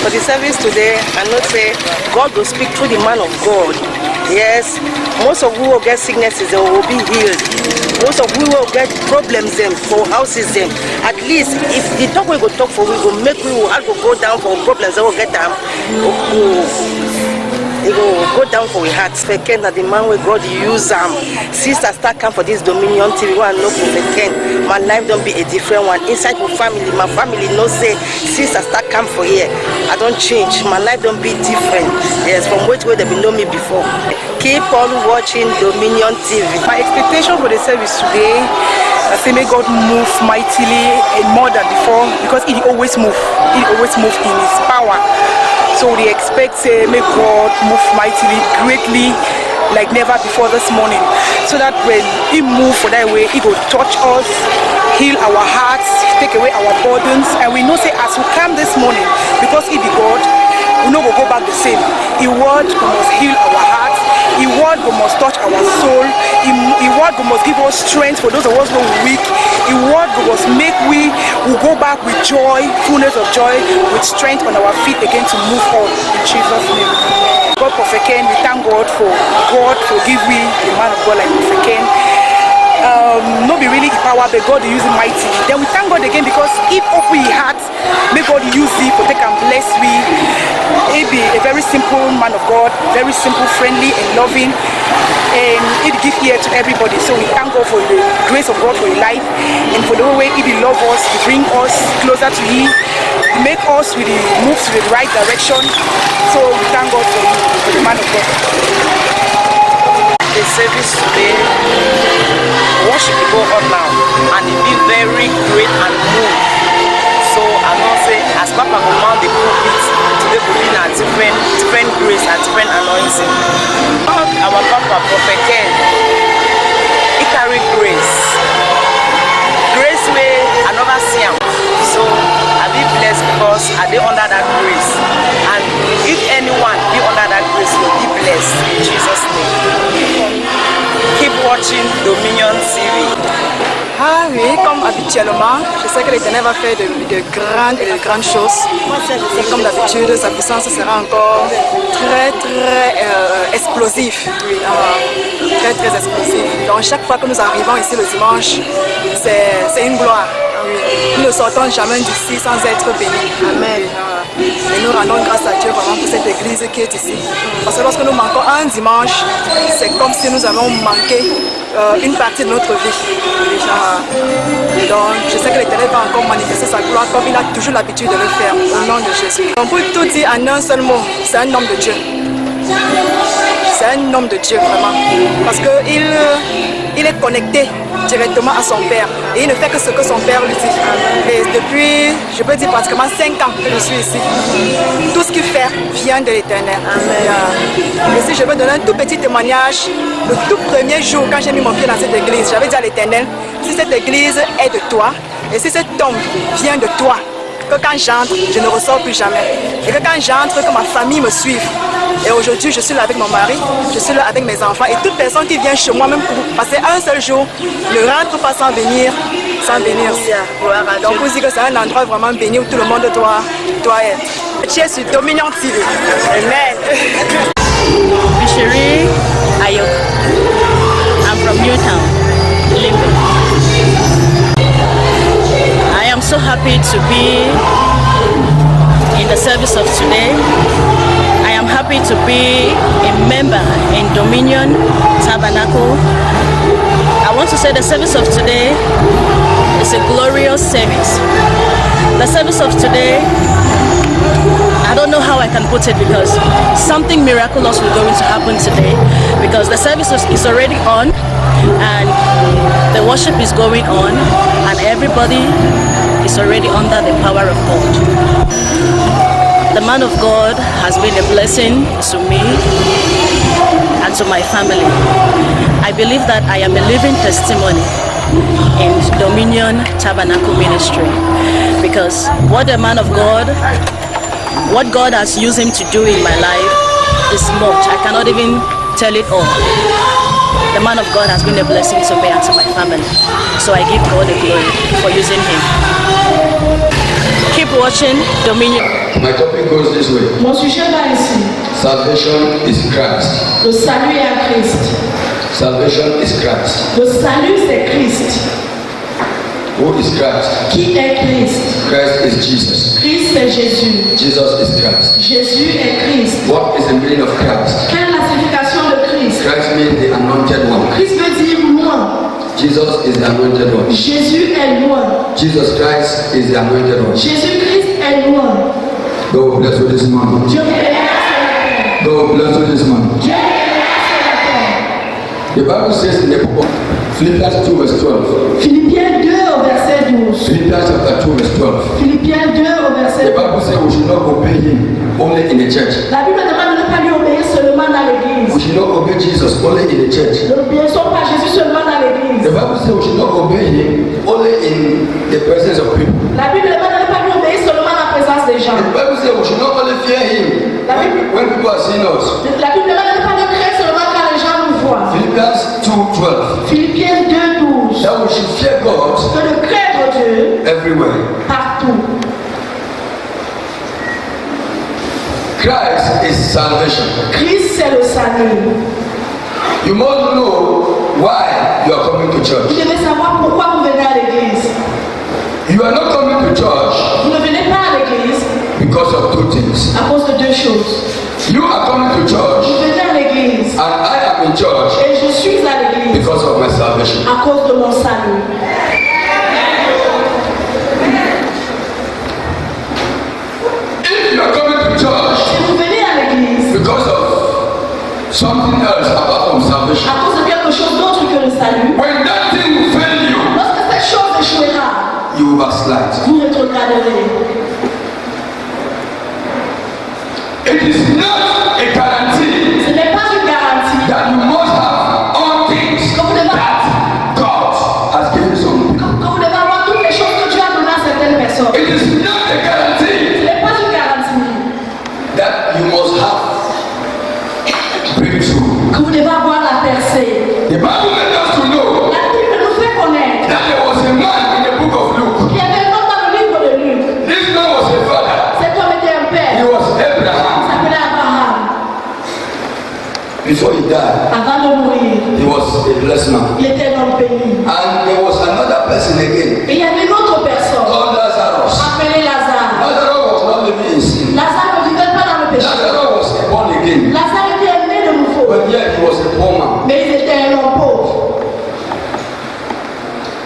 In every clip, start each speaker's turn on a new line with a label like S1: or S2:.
S1: For the service today, I know say God will speak through the man of God. Yes, most of who will get sicknesses, they will be healed. Most of who will get problems them for houses them. At least if the talk we go talk for, we will make we will have to go down for problems they will get them. It will go down for a heart. Second, that the man where God use sister start come for this Dominion TV. One no second. My life don't be a different one. Inside my family no say sister start come for here. I don't change. My life don't be different. Yes, from where they be know me before. Keep on watching Dominion TV.
S2: My expectation for the service today, I say may God move mightily and more than before, because He always move. He always move in His power. So we expect may God move mightily, greatly, like never before this morning. So that when He move for that way, He will touch us, heal our hearts, take away our burdens. And we know say as we come this morning, because He be God, we know we'll go back the same. His word must heal our hearts. His word must touch our soul. His word must give us strength for those of us who are weak. His word must make we will go back with joy, fullness of joy, with strength on our feet again to move on in Jesus' name. God Prophet Ken, we thank God for give we the man of God like Prophet Ken. Not be really power, but God use him mighty. Then we thank God again because if open his heart, may God use him to take and bless we. He be a very simple man of God, very simple, friendly and loving, and he give ear to everybody. So we thank God for the grace of God for his life and for the way he love us, he bring us closer to him, make us really move to the right direction. So we thank God for the man of God.
S1: The service today, worship will go on now, and it be very great and moved. So I know say as Papa go mount the pulpit, today will be a different grace and different anointing. Our Papa Prophet Ken, he carry grace way I never see him. So I be blessed because I be under that grace, and if anyone be under that grace, will be blessed in Jesus' name. Keep watching Dominion TV.
S2: Ah oui, comme habituellement, je sais que l'Éternel va faire de grandes choses. Et comme d'habitude, sa puissance sera encore très explosif. Très explosif. Donc chaque fois que nous arrivons ici le dimanche, c'est une gloire. Nous ne sortons jamais d'ici sans être bénis. Amen. Et nous rendons grâce à Dieu vraiment pour cette église qui est ici. Parce que lorsque nous manquons un dimanche, c'est comme si nous avons manqué une partie de notre vie. Donc je sais que l'Éternel va encore manifester sa gloire comme il a toujours l'habitude de le faire au nom de Jésus. Donc pour tout dire en un seul mot, c'est un homme de Dieu. C'est un homme de Dieu vraiment. Parce qu'il est connecté directement à son père et il ne fait que ce que son père lui dit. Et depuis, je peux dire pratiquement 5 ans que je suis ici. Tout ce qu'il fait vient de l'Éternel. Et si je veux donner un tout petit témoignage, le tout premier jour quand j'ai mis mon pied dans cette église, j'avais dit à l'Éternel, si cette église est de toi et si cet homme vient de toi, que quand j'entre, je ne ressors plus jamais. Et que quand j'entre, que ma famille me suive. Et aujourd'hui, je suis là avec mon mari, je suis là avec mes enfants. Et toute personne qui vient chez moi, même pour passer un seul jour, ne rentre pas sans venir Donc vous dites que c'est un endroit vraiment béni où tout le monde doit être. Tu es sur Dominion TV. Amen.
S3: Bishiri Ayok. I'm from Newtown, Limbo. I am so happy to be in the service of today. I am happy to be a member in Dominion Tabernacle. I want to say the service of today is a glorious service. The service of today, I don't know how I can put it because something miraculous will going to happen today because the service is already on and the worship is going on and everybody is already under the power of God. The man of God has been a blessing to me and to my family. I believe that I am a living testimony in Dominion Tabernacle Ministry because what the man of God, what God has used him to do in my life is much. I cannot even tell it all. the man of God has been a blessing to me and to my family. So I give God the glory for using him. Keep watching Dominion.
S4: My topic goes this way.
S2: Mon sujet va ici.
S4: Salvation is Christ.
S2: Le salut est à Christ.
S4: Salvation is Christ.
S2: Le salut c'est Christ.
S4: Who is Christ?
S2: Qui est Christ?
S4: Christ is Jesus.
S2: Christ c'est Jésus.
S4: Jesus is Christ.
S2: Jésus est Christ.
S4: What is the meaning of Christ?
S2: Quelle est la signification de Christ?
S4: Christ means the anointed one.
S2: Christ veut dire loin.
S4: Jesus is the anointed one.
S2: Jésus est loin.
S4: Jesus Christ is the anointed one.
S2: Jésus-Christ est loin.
S4: God bless you this morning.
S2: Dieu vous bénisse.
S4: God bless you this morning.
S2: Dieu vous bénisse.
S4: The Bible says in the book of Philippians 2 verse 12.
S2: Philippiens 2 au verset 12.
S4: Philippians chapter 2 verse 12.
S2: Philippiens 2 au verset
S4: The
S2: 12.
S4: Bible says we should not obey him only in the church.
S2: La Bible demande de ne pas lui obéir seulement dans l'église.
S4: We should not obey Jesus only in the church.
S2: Ne n'obéissons pas Jésus seulement dans l'église.
S4: The Bible says we should not obey him only in the presence of people.
S2: La Bible demande de ne pas lui obéir seulement dans la présence des gens.
S4: The Bible says we should not only fear him when people are seeing us.
S2: La Bible demande de ne pas le craindre seulement quand les gens nous voient.
S4: Philippians 2:12.
S2: Philippiens 2, 12.
S4: That we should fear God
S2: Que de craindre Dieu
S4: everywhere.
S2: partout.
S4: Christ is salvation.
S2: Christ c'est le salut.
S4: You must know why you are coming to
S2: Vous
S4: church.
S2: devez savoir pourquoi vous venez à l'église.
S4: You are not coming to church
S2: Vous ne venez pas à l'église
S4: because of two things.
S2: à cause de deux choses.
S4: You are coming to church
S2: Vous venez à l'église
S4: and I am in church
S2: et je suis à l'église
S4: because of my salvation.
S2: à cause de mon salut.
S4: If you are coming to church
S2: Si vous venez à l'église
S4: because of something else apart from salvation,
S2: à cause de quelque chose d'autre que le salut,
S4: when that thing will fail you,
S2: lorsque cette chose échouera,
S4: you will backslide.
S2: vous rétrograderez.
S4: It is not a guarantee
S2: Ce n'est pas une garantie
S4: that you must have all things
S2: que vous devez,
S4: that God has given some people.
S2: que vous devez avoir toutes les choses que Dieu a données à certaines personnes.
S4: It is not a guarantee
S2: Ce n'est pas une garantie
S4: that you must have breakthrough.
S2: que vous devez avoir la percée.
S4: The Bible made us to know
S2: La Bible nous fait connaître
S4: that there was a man in the book of Luke.
S2: qu'il y avait un homme dans le livre de Luc.
S4: This man was a father.
S2: Cet homme était un
S4: He
S2: père.
S4: was Abraham.
S2: Il s'appelait Abraham.
S4: Before he died,
S2: Avant de mourir,
S4: he was a blessed man.
S2: il était un homme béni.
S4: And there was another person again
S2: Et il y avait une autre personne
S4: called Lazarus.
S2: appelée Lazare.
S4: Lazarus was not living in sin.
S2: Lazare ne vivait pas dans le péché.
S4: Lazarus was born again.
S2: Lazare était né de nouveau.
S4: But yet he was a poor man.
S2: Mais il était un homme pauvre.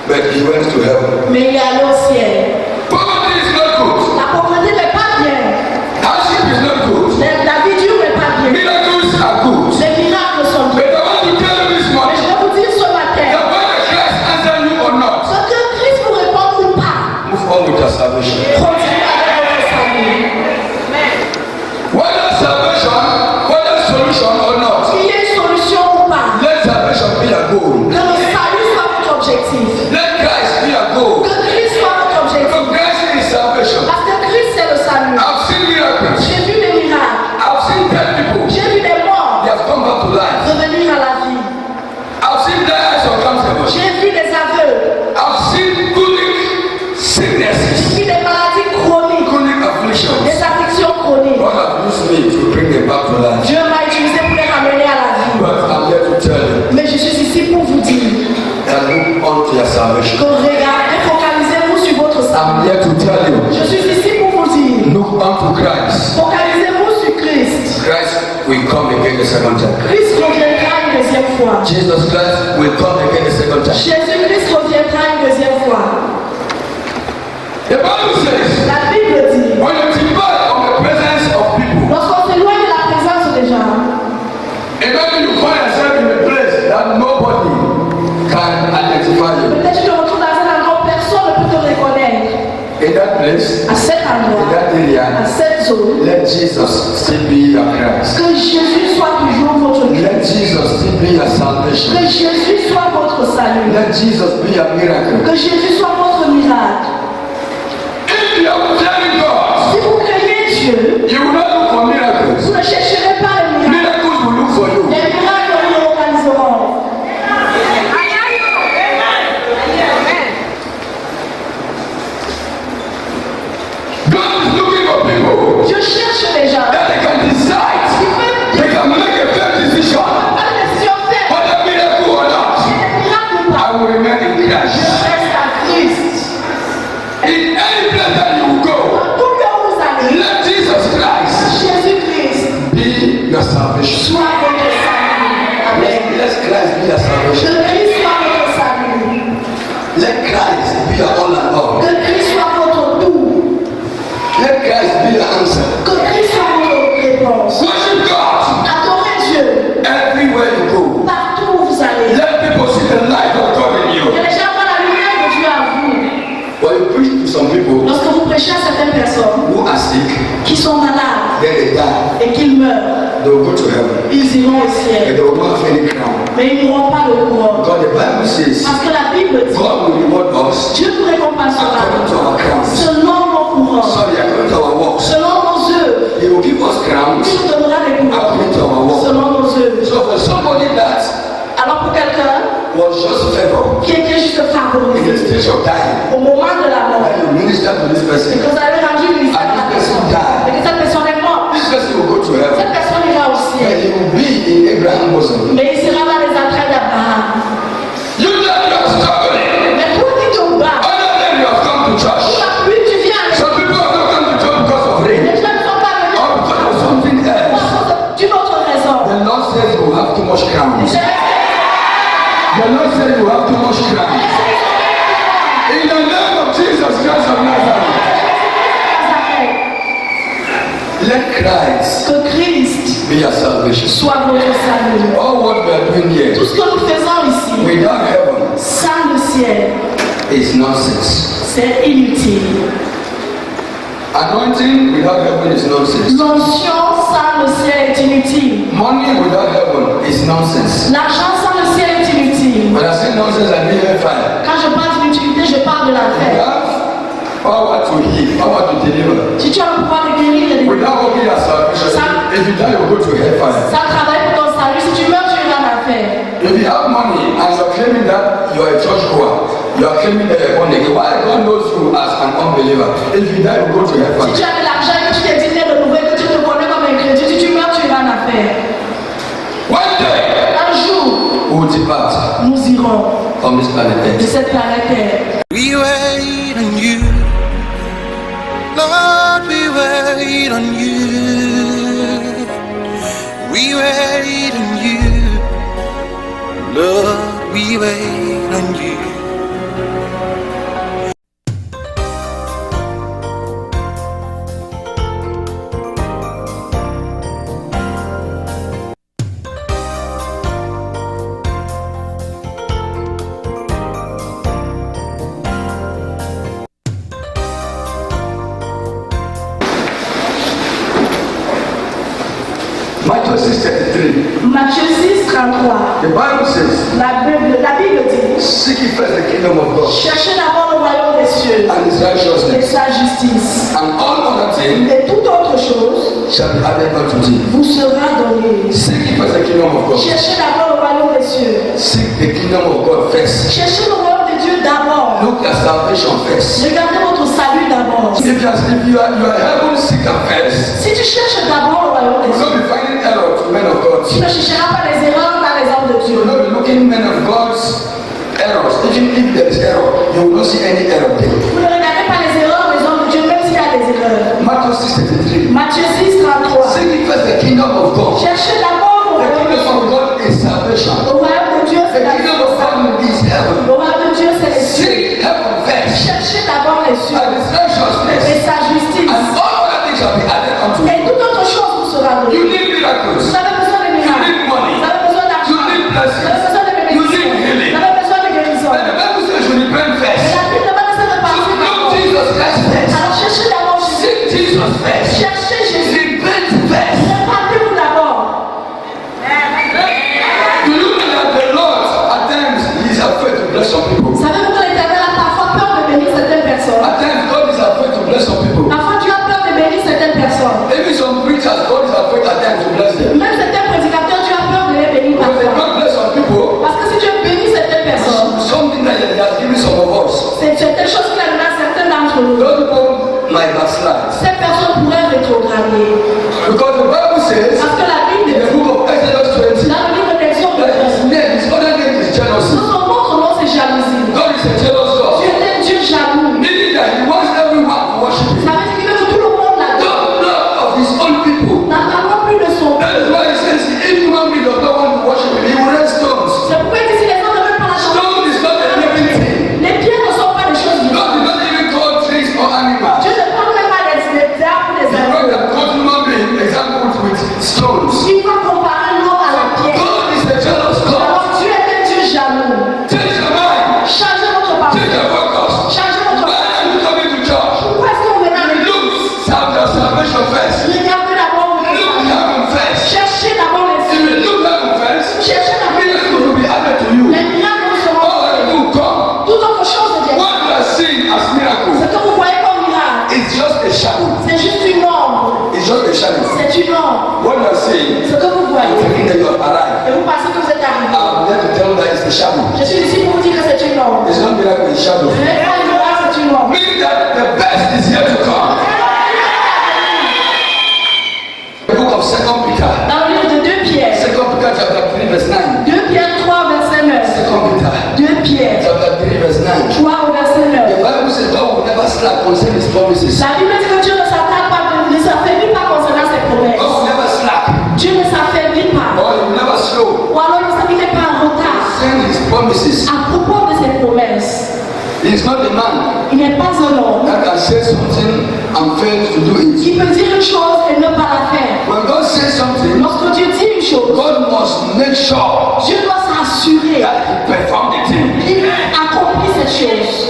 S4: But he went to heaven.
S2: Mais il est allé au ciel.
S4: Poverty is not good.
S2: La pauvreté n'est pas bien.
S4: Hardship is not good.
S2: La vie dure n'est pas bien.
S4: Miracles are good.
S2: Les miracles sont
S4: But
S2: bien.
S4: I want to tell you this
S2: Mais
S4: morning
S2: je vais vous dire ce matin,
S4: that whether Christ answer you or not,
S2: ce que Christ vous répond ou pas,
S4: move on with your salvation.
S2: continue avec votre salut.
S4: Whether salvation, whether solution or not,
S2: Qu'il y ait une solution ou pas,
S4: let salvation be a goal.
S2: que le salut soit votre objectif.
S4: Let Christ be a goal.
S2: Que Christ soit votre objectif.
S4: Because Christ is salvation.
S2: Parce que Christ c'est le salut.
S4: I've seen miracles.
S2: J'ai vu des miracles.
S4: I've seen dead people.
S2: J'ai vu des morts
S4: They have come back to life.
S2: revenir à la vie.
S4: I've seen the eyes uncomfortable.
S2: J'ai vu des aveugles.
S4: I've seen chronic sicknesses,
S2: J'ai vu des maladies chroniques,
S4: chronic afflictions.
S2: des afflictions chroniques.
S4: God has used me to bring them back to life.
S2: Dieu m'a utilisé pour les ramener à la vie.
S4: But I'm here to tell you
S2: Mais je suis ici pour vous dire
S4: that look on to your salvation.
S2: que regardez, focalisez-vous sur votre
S4: I'm
S2: salut.
S4: here to tell you,
S2: Je suis ici pour vous dire,
S4: look unto Christ.
S2: focalisez-vous sur Christ.
S4: Christ will come again the second time.
S2: Christ reviendra une deuxième fois.
S4: Jesus Christ will come again the second time.
S2: Jésus-Christ reviendra une deuxième fois.
S4: The Bible says,
S2: La Bible dit,
S4: when you depart from the presence of people,
S2: lorsqu'on s'éloigne de la présence des gens,
S4: and maybe you find yourself in a place that nobody can identify you.
S2: peut-être tu te retrouves dans un endroit où personne ne peut te reconnaître.
S4: In that place,
S2: À cet
S4: in
S2: endroit,
S4: that
S2: à
S4: area,
S2: cette zone,
S4: let Jesus still be your Christ.
S2: que Jésus soit toujours votre
S4: Let
S2: Christ.
S4: Jesus still be your salvation.
S2: Que Jésus soit votre salut.
S4: Let Jesus be your miracle.
S2: Que Jésus soit votre miracle.
S4: If you are fearing God,
S2: Si vous craignez Dieu,
S4: you will not look for miracles.
S2: vous ne chercherez pas les miracles.
S4: Miracles will look for you.
S2: Les miracles vous localiseront.
S3: sont malades
S4: then they die.
S3: et qu'ils meurent,
S4: They will go to heaven.
S3: ils iront au
S4: And
S3: ciel.
S4: they will not have any crown.
S3: Mais ils n'auront pas le couronne.
S4: Because the Bible says
S3: Parce que la Bible dit,
S4: God will reward us
S3: Dieu nous récompensera
S4: according to our crowns.
S3: selon nos couronnes,
S4: Sorry, according to our works.
S3: selon nos œuvres.
S4: He will give us crowns
S3: Il nous donnera des couronnes
S4: according to our works.
S3: selon nos œuvres.
S4: So for somebody that
S3: Alors pour quelqu'un
S4: was just favored
S3: qui était juste
S4: in the
S3: favorisé
S4: stage of dying,
S3: au moment de la mort,
S4: and you minister to this
S3: et
S4: person,
S3: que vous avez rendu une ministère à la personne, et que cette personne est morte,
S4: this person will go to heaven.
S3: cette personne ira au
S4: And
S3: ciel.
S4: he will be in Abraham's bosom.
S3: Mais il sera dans les entrailles d'Abraham.
S4: You that you are struggling,
S3: Mais toi qui te bats,
S4: other than you have come to church.
S3: plus tu viens avec
S4: Some people have not come to church because of rain
S3: les gens ne sont pas venus
S4: or because of something else.
S3: d'une autre raison.
S4: The Lord says you have too much crowns. The Lord says you have too much crowns. In the name of Jesus Christ of Nazareth, let Christ
S3: Que Christ
S4: be your salvation.
S3: soit notre salut.
S4: All what we are doing here
S3: Tout ce que nous faisons ici,
S4: without heaven
S3: sans le ciel,
S4: is nonsense.
S3: c'est inutile.
S4: Anointing without heaven is nonsense.
S3: L'onction sans le ciel est inutile.
S4: Money without heaven is nonsense.
S3: L'argent sans le ciel est inutile.
S4: When I say nonsense, I mean hellfire.
S3: Quand je parle d'inutilité, je parle de
S4: You
S3: l'enfer.
S4: have power to heal, power to deliver.
S3: Si tu as le pouvoir de guérir et de
S4: Without working your salvation, if you die, you go to hellfire.
S3: ça travaille pour ton salut. Si tu meurs, tu iras en enfer.
S4: If you have money and you're claiming that you're a church goer, you're claiming that you're born again, why God knows you as an unbeliever? If you die, you go to
S3: Si
S4: hellfire.
S3: tu as de l'argent et que tu t'es dit né de nouveau et que tu te connais comme un chrétien, si tu meurs, tu iras en enfer.
S4: One day,
S3: Un jour,
S4: we will depart
S3: nous irons
S4: from this planet
S3: de
S4: Earth.
S3: cette planète Terre.
S5: We wait on you, Lord, we wait on you. We wait on you, Lord, we wait on you.
S4: Matthew 6:33.
S3: Matthieu 6, 33.
S4: The Bible says,
S3: La Bible dit,
S4: seek ye first the kingdom of God
S3: cherchez d'abord le royaume des cieux
S4: and his
S3: et
S4: righteousness,
S3: sa justice.
S4: and all other things
S3: Et toute autre chose
S4: shall be added unto thee.
S3: vous sera donnée.
S4: Seek ye first the kingdom of God.
S3: Cherchez d'abord le royaume des cieux.
S4: Seek the kingdom of God first.
S3: Cherchez le royaume de Dieu d'abord.
S4: Look at salvation first.
S3: Regardez votre salut d'abord.
S4: If you are heaven seeker first,
S3: Si tu cherches d'abord le royaume
S4: you
S3: des
S4: will not
S3: cieux,
S4: be finding error to men of God.
S3: tu ne chercheras pas les erreurs dans les hommes de
S4: You
S3: Dieu.
S4: will not be looking men of God's errors. Even if there is error, you will not see any error there.
S3: Vous ne regardez pas les erreurs des hommes de Dieu, même s'il y a des erreurs.
S4: Matthew 6:33.
S3: Matthieu 6, 33.
S4: Seek ye first the kingdom of God.
S3: Cherchez d'abord le
S4: The
S3: royaume de
S4: kingdom of
S3: Dieu.
S4: God is salvation.
S3: Le royaume de Dieu,
S4: The
S3: c'est la
S4: kingdom of God is heaven.
S3: Le royaume de Dieu, c'est les cieux.
S4: Seek heaven first
S3: Cherchez d'abord les cieux
S4: and his
S3: et
S4: righteousness,
S3: sa justice.
S4: and all other things shall be added unto you.
S3: Et toute autre chose vous sera
S4: You
S3: donnée.
S4: need miracles.
S3: Vous avez besoin de
S4: You
S3: miracles.
S4: need money.
S3: Vous avez besoin d'argent.
S4: You need
S3: Vous
S4: blessings.
S3: avez besoin de
S4: You
S3: bénédictions.
S4: need healing.
S3: Vous avez besoin de guérison.
S4: But the Bible says you repent
S3: Et
S4: first.
S3: la Bible demande de se
S4: So
S3: repartir
S4: look
S3: d'abord.
S4: Jesus Christ first.
S3: Alors cherchez d'abord Jésus.
S4: Seek Jesus first.
S3: Cherchez Jésus.
S4: Repent first.
S3: Repartez-vous d'abord.
S4: Do you know that the Lord at times he is afraid to bless some people?
S3: Savez-vous que l'Éternel a parfois peur de bénir certaines personnes?
S4: At times God is afraid to bless some people.
S3: Parfois Dieu a peur de bénir certaines personnes.
S4: Even some preachers, God is afraid at times to bless them.
S3: Même certains prédicateurs, Dieu a peur de les bénir
S4: Because they
S3: parfois.
S4: don't bless some people,
S3: Parce que si Dieu bénit certaines personnes,
S4: something that he has given some of us.
S3: c'est quelque chose qu'il a donné à certains d'entre nous.
S4: Those people might backslide.
S3: Ces personnes pourraient rétrograder.
S4: Because the Bible says
S3: Parce que la
S4: in
S3: Bible
S4: the
S3: dit,
S4: book of Exodus 20
S3: dans le livre d'Exode,
S4: that his name, his other name is jealousy.
S3: son autre nom c'est jalousie.
S4: God is a jealous God.
S3: Dieu est un Dieu jaloux.
S4: Meaning that he wants everyone to worship him.
S3: Ça veut dire qu'il veut que tout le monde l'adore.
S4: Not of his own people.
S3: N'attendons plus de son
S4: That is why he says if human being does not want to worship him, he will raise stones.
S3: C'est pourquoi il dit si les gens ne veulent pas la chanter,
S4: Stone is not a living thing.
S3: les pierres ne sont pas des choses
S4: God
S3: vivantes.
S4: did not even call trees or animals.
S3: Dieu ne parle même pas des arbres ou des
S4: He brought
S3: animaux.
S4: the God human being examples with stones.
S3: Il va comparer l'homme à la pierre.
S4: God is a jealous God.
S3: Alors Dieu est un Dieu jaloux.
S4: Change your mind.
S3: Changez votre
S4: Change
S3: pensée.
S4: your focus.
S3: Changez votre
S4: Why
S3: pensée.
S4: are you coming to church?
S3: Pourquoi est-ce que vous venez à l'église?
S4: Look, serve your salvation first.
S6: C'est une ombre.
S4: What you are saying,
S6: Ce que vous voyez.
S4: thinking that you have arrived.
S6: Et vous pensez que vous êtes arrivé.
S4: I'm there to tell you that it's a shadow.
S6: Je suis ici pour vous dire que c'est une ombre.
S4: It's not miracle, it's shadow.
S6: Ce n'est pas une ombre, c'est une ombre.
S4: Meaning that the best is yet to come. The book of 2 Peter.
S6: Dans le livre de 2 Pierre.
S4: 2 Peter chapter 3 verse 9.
S6: 2 Pierre 3 verset 9.
S4: 2 Peter
S6: 2 Pierre
S4: chapter 3 verse 9.
S6: 3 au verset 9.
S4: The Bible says God will never slack concerning his promises.
S6: La Bible dit que Dieu ne s'attarde pas, ne s'affaiblit pas concernant ses promesses.
S4: God will never slack.
S6: Dieu ne s'affaiblit pas.
S4: Or he will never slow.
S6: Ou alors il n'est pas en retard.
S4: Concerning his promises.
S6: À propos de ses promesses.
S4: He is not a man
S6: Il n'est pas un homme
S4: that can say something and fail to do it.
S6: qui peut dire une chose et ne pas la faire.
S4: When God says something,
S6: Lorsque Dieu dit une chose,
S4: God must make sure
S6: Dieu doit s'assurer
S4: that he performed the thing.
S6: qu'il accomplit cette chose.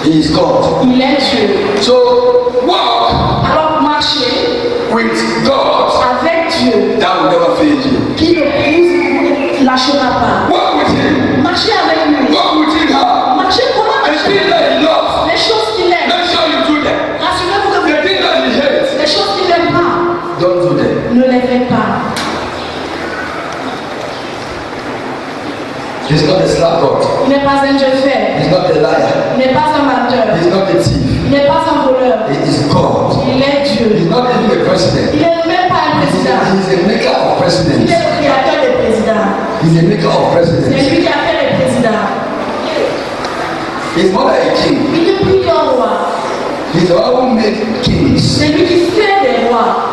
S4: He is God.
S6: Il est Dieu.
S4: So walk
S6: Alors marchez
S4: with God.
S6: avec Dieu
S4: That will never fail you.
S6: qui ne vous lâchera pas.
S4: Walk with him.
S6: Marchez avec lui.
S4: Walk with him now.
S6: Marchez comment
S4: The
S6: marcher?
S4: thing that he loves,
S6: Les choses qu'il aime.
S4: make sure you do them.
S6: Rassurez-vous que
S4: The thing that he hates,
S6: les choses qu'il n'aime pas,
S4: don't do them.
S6: ne les faites pas.
S4: He's not a slack God.
S6: Il n'est pas un Dieu fait.
S4: He's not a liar.
S6: Il n'est pas un menteur.
S4: He's not a thief.
S6: Il n'est pas un voleur.
S4: He is God.
S6: Il est Dieu.
S4: He's not even a president.
S6: Il n'est même pas un président.
S4: He's a maker of
S6: Il
S4: presidents.
S6: est le créateur des présidents.
S4: He's a maker of
S6: C'est
S4: presidents.
S6: lui qui a fait les présidents.
S4: He's more like a king.
S6: Il n'est plus qu'un roi.
S4: He's the one who made kings.
S6: C'est lui qui fait des rois.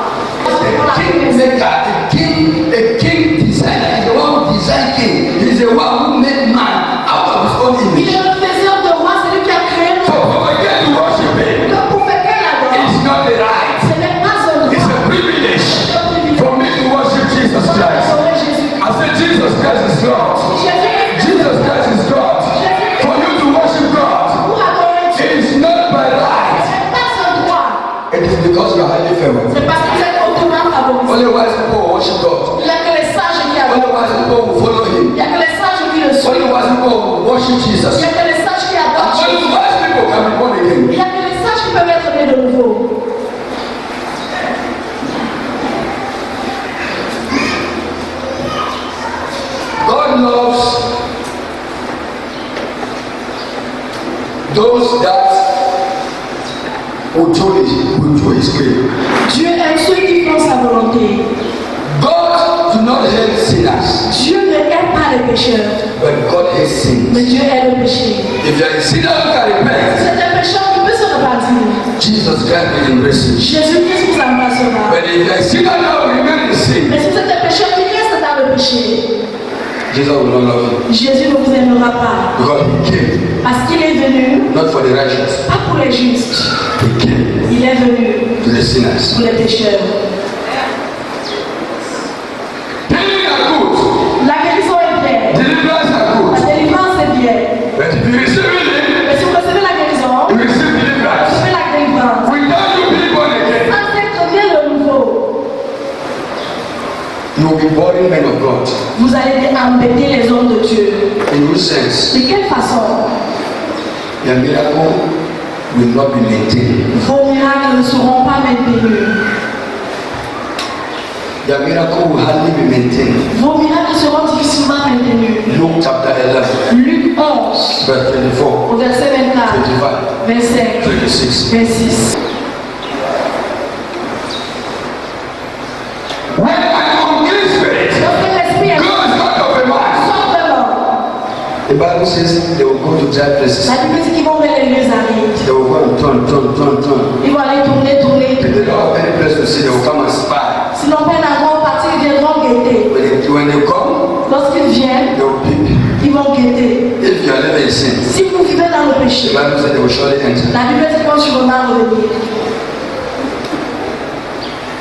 S4: A king maker, a king designer. He's the one who designed king. He's the one who made man out of his own
S6: Il
S4: image.
S6: est le faiseur de rois. C'est lui qui a créé le
S4: So for a girl to worship him,
S6: que pour quelqu'un l'adore.
S4: it's not the right.
S6: Ce n'est pas un
S4: It's
S6: roi.
S4: a privilege
S6: C'est un privilège.
S4: for me to worship Jesus Christ.
S6: Adorer Jésus.
S4: I said Jesus Christ is God.
S6: Jésus,
S4: Jesus Christ is God. For you to worship God,
S6: pour adorer Dieu,
S4: it is not by right.
S6: ce n'est pas un droit.
S4: It is because you are highly favored.
S6: C'est parce que vous êtes hautement favorisé.
S4: Only wise people will worship God.
S6: Il n'y a que les sages qui
S4: Only
S6: adorent.
S4: wise people will follow
S6: Il
S4: him.
S6: n'y a que les sages qui le
S4: Only
S6: suivent.
S4: wise people will worship
S6: Il
S4: Jesus.
S6: n'y a que les sages qui adorent
S4: And only
S6: Jésus.
S4: wise people can be born again.
S6: Il n'y a que les sages qui peuvent être nés de nouveau.
S4: God loves those that will do his will.
S6: Dieu aime ceux qui font sa volonté.
S4: God do not hate sinners,
S6: Dieu ne aime pas les pécheurs,
S4: but God hates sin.
S6: mais Dieu aime le péché.
S4: If you are a sinner who can repent,
S6: C'est un pécheur qui peut se repentir.
S4: Jesus Christ will embrace you.
S6: Jésus-Christ vous embrassera.
S4: But if you are a sinner that will remain in sin,
S6: Mais si vous êtes un pécheur qui reste dans le péché,
S4: Jesus will not love you.
S6: Jésus ne vous aimera pas.
S4: Because he came
S6: Parce qu'il est venu,
S4: not for the righteous,
S6: pas pour les justes,
S4: he came
S6: il est venu
S4: to the sinners.
S6: pour les pécheurs.
S4: Healing are good,
S6: La guérison est bien,
S4: deliverance are
S6: la
S4: good,
S6: délivrance est bien.
S4: but if you receive healing,
S6: Mais si vous recevez la guérison,
S4: you receive
S6: vous
S4: deliverance.
S6: recevez la délivrance.
S4: Without you being born again,
S6: Sans être né de nouveau,
S4: you will be boring men of God.
S6: vous allez embêter les hommes de Dieu.
S4: In which sense?
S6: De quelle façon?
S4: Your miracle will not be maintained.
S6: Vos miracles ne seront pas maintenus.
S4: Your miracle will hardly be maintained.
S6: Vos miracles seront difficilement maintenus.
S4: Luke chapter 11,
S6: Luc 11,
S4: verse 24,
S6: au verset 24,
S4: 25,
S6: 25,
S4: 26.
S6: 26.
S4: When an unclean spirit
S6: Lorsque l'esprit est
S4: goes out of a man,
S6: sort de l'homme,
S4: the Bible says they will go to dry places.
S6: la Bible dit qu'ils vont vers les lieux arides.
S4: They will go and turn.
S6: Ils vont aller tourner, tourner,
S4: If they
S6: tourner.
S4: don't have any place to see, they will come and spy.
S6: S'ils n'ont pas un endroit où partir, ils viendront guetter.
S4: When they come,
S6: Lorsqu'ils viennent,
S4: they will peep.
S6: ils vont guetter.
S4: If you are living in sin,
S6: Si vous vivez dans le
S4: the
S6: péché,
S4: Bible says they will surely enter.
S6: la Bible dit qu'ils vont sûrement revenir.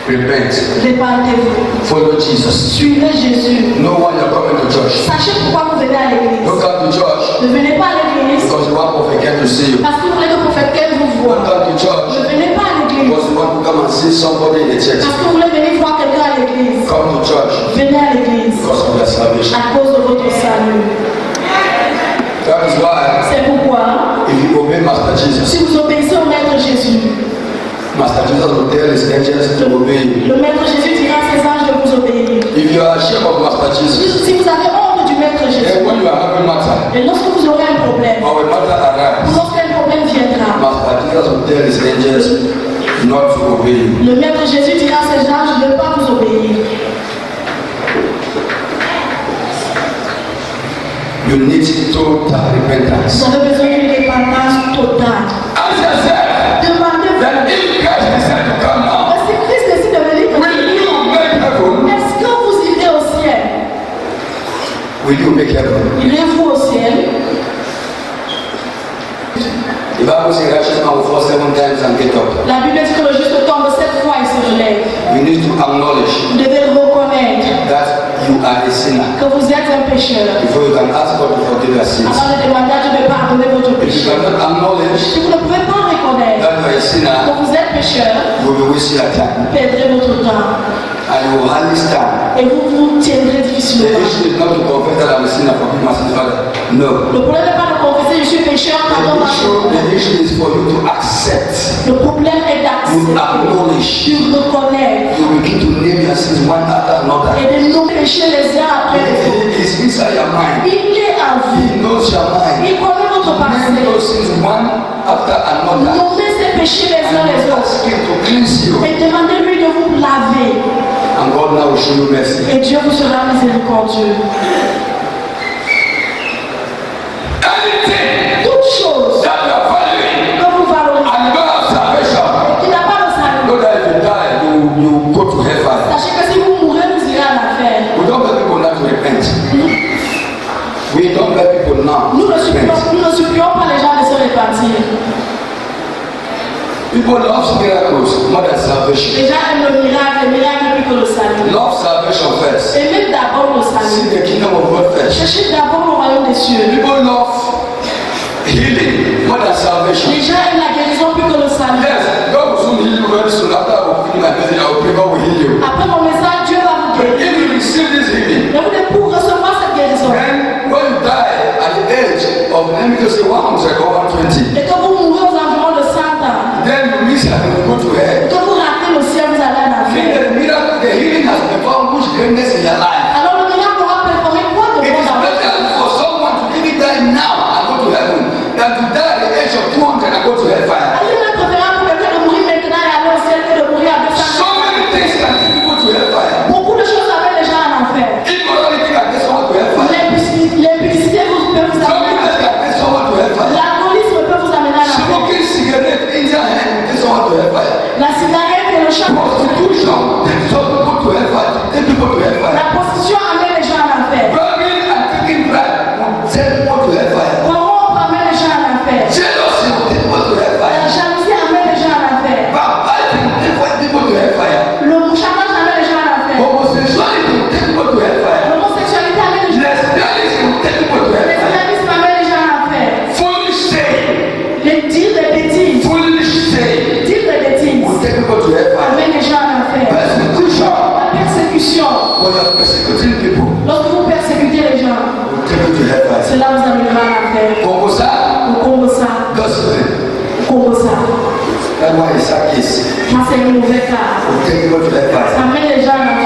S4: Repent.
S6: Répentez-vous.
S4: Follow Jesus.
S6: Suivez Jésus.
S4: No one you're coming to church.
S6: Sachez pourquoi vous venez à l'église.
S4: Don't come to church
S6: Ne venez pas à l'église
S4: because you want prophet to see you.
S6: parce que vous voulez que le prophète qu'elle vous
S4: Don't
S6: voit.
S4: come to church
S6: Ne venez pas à l'église
S4: because you want to come and see somebody in the church.
S6: parce que vous voulez venir voir quelqu'un à l'église.
S4: Come to church
S6: Venez à l'église
S4: because of your salvation.
S6: à cause de votre salut.
S4: That is why
S6: C'est pourquoi,
S4: if you obey Master Jesus,
S6: si vous obéissez au Maître Jésus,
S4: Master Jesus will tell his angels to obey you.
S6: Le maître Jésus dira à ses anges de vous obéir.
S4: If you are ashamed of Master Jesus,
S6: Si vous avez honte du maître Jésus,
S4: then when you are having matter,
S6: et lorsque vous aurez un problème,
S4: or when matter arrives,
S6: lorsqu'un problème viendra,
S4: Master Jesus will tell his angels not to obey you.
S6: le maître Jésus dira à ses anges de ne pas vous obéir.
S4: You need total repentance.
S6: Vous avez besoin d'une repentance totale.
S4: As I said,
S6: Demandez-vous,
S4: that if Christ decide to come now,
S6: si Christ décide de venir,
S4: will you make heaven?
S6: est-ce que vous irez au ciel?
S4: Will you make heaven?
S6: Irez-vous au ciel?
S4: The Bible says righteous man will fall 7 times and get up.
S6: La Bible dit que le juste tombe 7 fois et se relève.
S4: You need to acknowledge
S6: Vous devez reconnaître
S4: that you are a sinner
S6: que vous êtes un pécheur.
S4: before you can ask God to forgive your sins.
S6: Avant de demander à Dieu de pardonner votre
S4: If you
S6: péché.
S4: cannot acknowledge
S6: Si vous ne pouvez pas reconnaître
S4: that you are a sinner,
S6: que vous êtes pécheur,
S4: you will be wasting your time
S6: vous perdrez votre temps
S4: and you will hardly stand.
S6: et vous vous tiendrez
S4: The
S6: difficilement.
S4: issue is not to confess that I'm a sinner, forgive my sins, Father. No.
S6: Le problème n'est pas de confesser je suis pécheur, pardon ma
S4: The issue is for you to accept,
S6: Le problème est
S4: to
S6: d'accepter,
S4: acknowledge.
S6: de reconnaître
S4: You begin to name your sins one after another.
S6: et de nommer péchés les uns après les autres.
S4: It is inside your mind.
S6: Il est à vous.
S4: He knows your mind.
S6: Il connaît votre
S4: Name
S6: passé.
S4: those sins one after another.
S6: Nommez ces péchés les uns les
S4: And
S6: autres.
S4: ask him to cleanse you.
S6: Et demandez-lui de vous laver.
S4: And God now will show you mercy.
S6: Et Dieu vous sera miséricordieux.
S4: Anything
S6: Toute chose
S4: that you are valuing
S6: que vous valorisez
S4: and you don't have salvation,
S6: et qui n'a pas de salut,
S4: know that if you die, you go to hellfire.
S6: sachez que si vous mourrez, vous irez à l'enfer.
S4: We don't let people now to repent. We don't let people now
S6: Nous
S4: to
S6: ne supplions,
S4: repent.
S6: nous ne supplions pas les gens de se repentir.
S4: People love miracles more than salvation.
S6: Les gens aiment le miracle plus que le salut.
S4: Love salvation first.
S6: Aimez d'abord le
S4: See
S6: salut.
S4: the kingdom of God first.
S6: Cherchez d'abord le royaume des cieux.
S4: People love healing more than salvation.
S6: Les gens aiment la guérison plus que le salut.
S4: Yes, God will soon heal you very soon. After I will finish my message, I will pray God will heal you.
S6: Après mon message, Dieu va vous
S4: But
S6: guérir.
S4: if you receive this healing,
S6: Mais vous devez pour recevoir cette guérison.
S4: then when you die at the age of, let me just say 100 or 120,
S6: Et que vous mourrez aux environs de 100 ans.
S4: then you miss and you go to hell.
S6: Que vous ratez le ciel, vous allez en
S4: Meaning
S6: enfer.
S4: the miracle, the healing has performed which greatness in your life.
S6: Alors le miracle aura performé quoi de
S4: It
S6: bon
S4: is
S6: dans votre vie?
S4: better for someone to even die now and go to heaven than to die at the age of 200 and go to hellfire.
S6: Il est préférable pour quelqu'un de mourir maintenant et aller au ciel que de mourir à 200
S4: So
S6: ans.
S4: many things can take people to hellfire.
S6: Beaucoup de choses amènent les gens en enfer.
S4: Immorality can take someone to hellfire.
S6: L'impudicité peut vous amener
S4: Drunkenness can take someone to hellfire.
S6: l'alcoolisme peut vous amener en enfer.
S4: Smoking cigarette in their hand will take someone to hellfire.
S6: La cigarette et le chant.
S4: Prostitution take some people to hellfire. Take people to hellfire.
S6: La prostitution amène les gens en enfer.
S4: Robbing and taking bribe will take people to hellfire.
S6: Corrompre amène les gens en enfer.
S4: Jealousy will take people to
S6: La
S4: hellfire.
S6: jalousie amène les gens en enfer.
S4: Backbiting will take people to hellfire.
S6: Le chantage amène les gens en enfer.
S4: Homosexuality will take people to hellfire.
S6: L'homosexualité amène les gens en enfer.
S4: Lesbianism will take people to
S6: Le
S4: hellfire.
S6: lesbianisme amène les gens en enfer.
S4: Foolish saying,
S6: Les dire des bêtises.
S4: foolish saying
S6: Dire des bêtises
S4: will take people to hellfire.
S6: amène les gens en enfer.
S4: Persecution,
S6: La persécution.
S4: when you are persecuting people,
S6: Lorsque vous persécutez les gens,
S4: will take you to hellfire.
S6: cela vous amènera en enfer.
S4: Congosa,
S6: Au Congo ça.
S4: gossiping,
S6: Au Congo ça.
S4: that one is a case.
S6: Ça c'est un mauvais cas.
S4: Will take people to
S6: Ça
S4: hellfire.
S6: amène les gens en